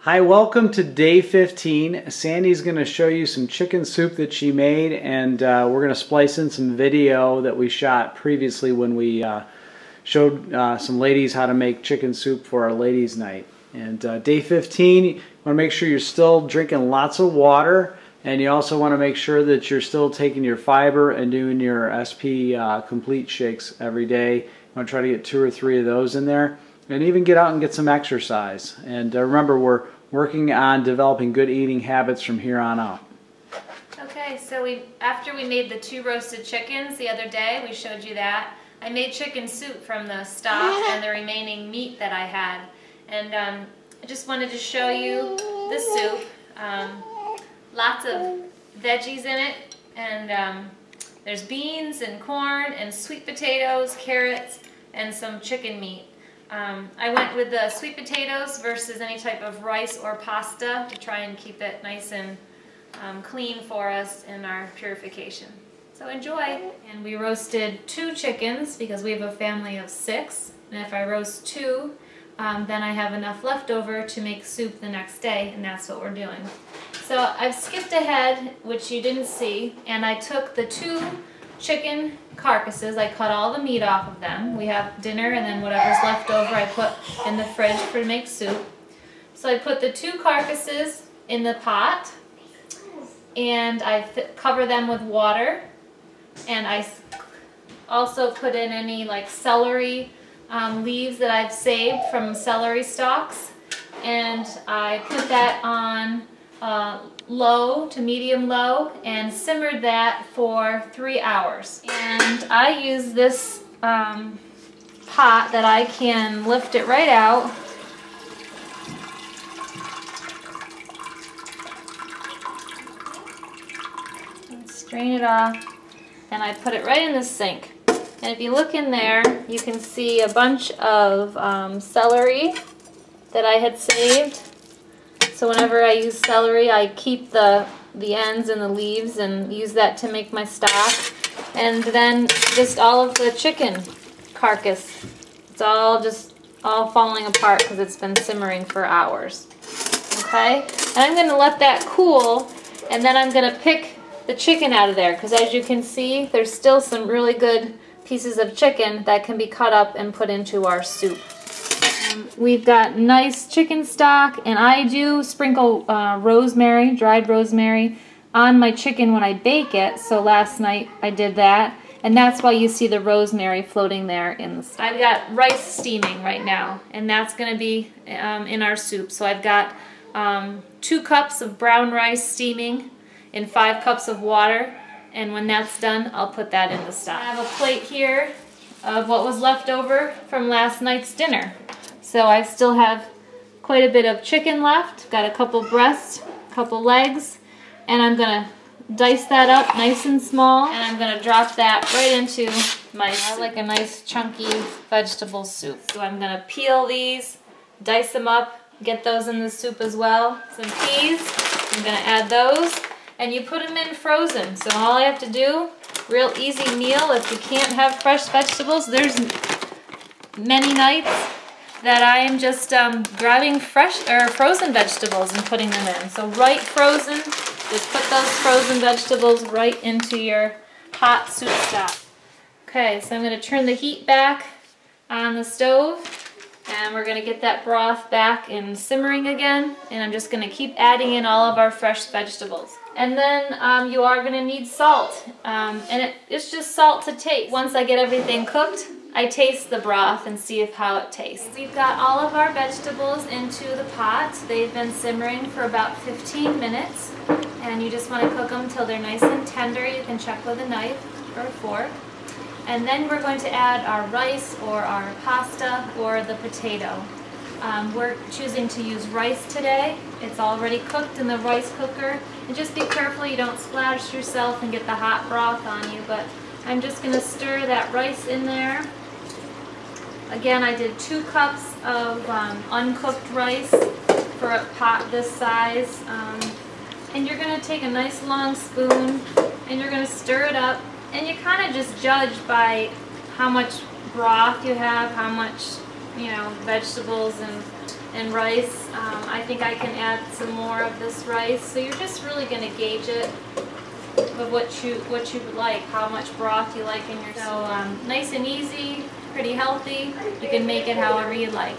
Hi, welcome to day 15. Sandy's going to show you some chicken soup that she made, and we're going to splice in some video that we shot previously when we showed some ladies how to make chicken soup for our ladies' night. And day 15, you want to make sure you're still drinking lots of water, and you also want to make sure that you're still taking your fiber and doing your SP complete shakes every day. You want to try to get 2 or 3 of those in there. And even get out and get some exercise. And remember, we're working on developing good eating habits from here on out. Okay, so after we made the 2 roasted chickens the other day, we showed you that, I made chicken soup from the stock and the remaining meat that I had. And I just wanted to show you the soup. Lots of veggies in it, and there's beans and corn and sweet potatoes, carrots, and some chicken meat. I went with the sweet potatoes versus any type of rice or pasta to try and keep it nice and clean for us in our purification. So enjoy! And we roasted 2 chickens because we have a family of 6. And if I roast 2, then I have enough left over to make soup the next day, and that's what we're doing. So I've skipped ahead, which you didn't see, and I took the 2 chicken carcasses. I cut all the meat off of them. We have dinner, and then whatever's left over I put in the fridge to make soup. So I put the 2 carcasses in the pot, and I cover them with water, and I also put in any like celery leaves that I've saved from celery stalks, and I put that on low to medium low and simmered that for 3 hours. And I use this pot that I can lift it right out. And strain it off, and I put it right in the sink. And if you look in there, you can see a bunch of celery that I had saved. So whenever I use celery, I keep the ends and the leaves and use that to make my stock. And then just all of the chicken carcass. It's all falling apart because it's been simmering for hours. Okay? And I'm going to let that cool, and then I'm going to pick the chicken out of there, because as you can see, there's still some really good pieces of chicken that can be cut up and put into our soup. We've got nice chicken stock, and I do sprinkle rosemary, dried rosemary, on my chicken when I bake it. So last night I did that, and that's why you see the rosemary floating there in the stock. I've got rice steaming right now, and that's going to be in our soup. So I've got 2 cups of brown rice steaming in 5 cups of water, and when that's done, I'll put that in the stock. I have a plate here of what was left over from last night's dinner. So I still have quite a bit of chicken left. Got a couple breasts, a couple legs, and I'm going to dice that up nice and small, and I'm going to drop that right into my soup. I like a nice chunky vegetable soup. So I'm going to peel these, dice them up, get those in the soup as well. Some peas, I'm going to add those, and you put them in frozen. So all I have to do, real easy meal if you can't have fresh vegetables. There's many nights that I am just grabbing fresh or frozen vegetables and putting them in. So right frozen, just put those frozen vegetables right into your hot soup stock. Okay, so I'm going to turn the heat back on the stove, and we're going to get that broth back in simmering again, and I'm just going to keep adding in all of our fresh vegetables. And then you are going to need salt, and it's just salt to taste. Once I get everything cooked, I taste the broth and see how it tastes. We've got all of our vegetables into the pot. They've been simmering for about 15 minutes, and you just want to cook them until they're nice and tender. You can check with a knife or a fork. And then we're going to add our rice or our pasta or the potato. We're choosing to use rice today. It's already cooked in the rice cooker. And just be careful you don't splash yourself and get the hot broth on you, but I'm just going to stir that rice in there. Again, I did 2 cups of uncooked rice for a pot this size. And you're going to take a nice long spoon and you're going to stir it up. And you kind of just judge by how much broth you have, how much you know, vegetables and rice. I think I can add some more of this rice. So you're just really going to gauge it of what you would like, how much broth you like in your. So nice and easy, pretty healthy. You can make it however you like.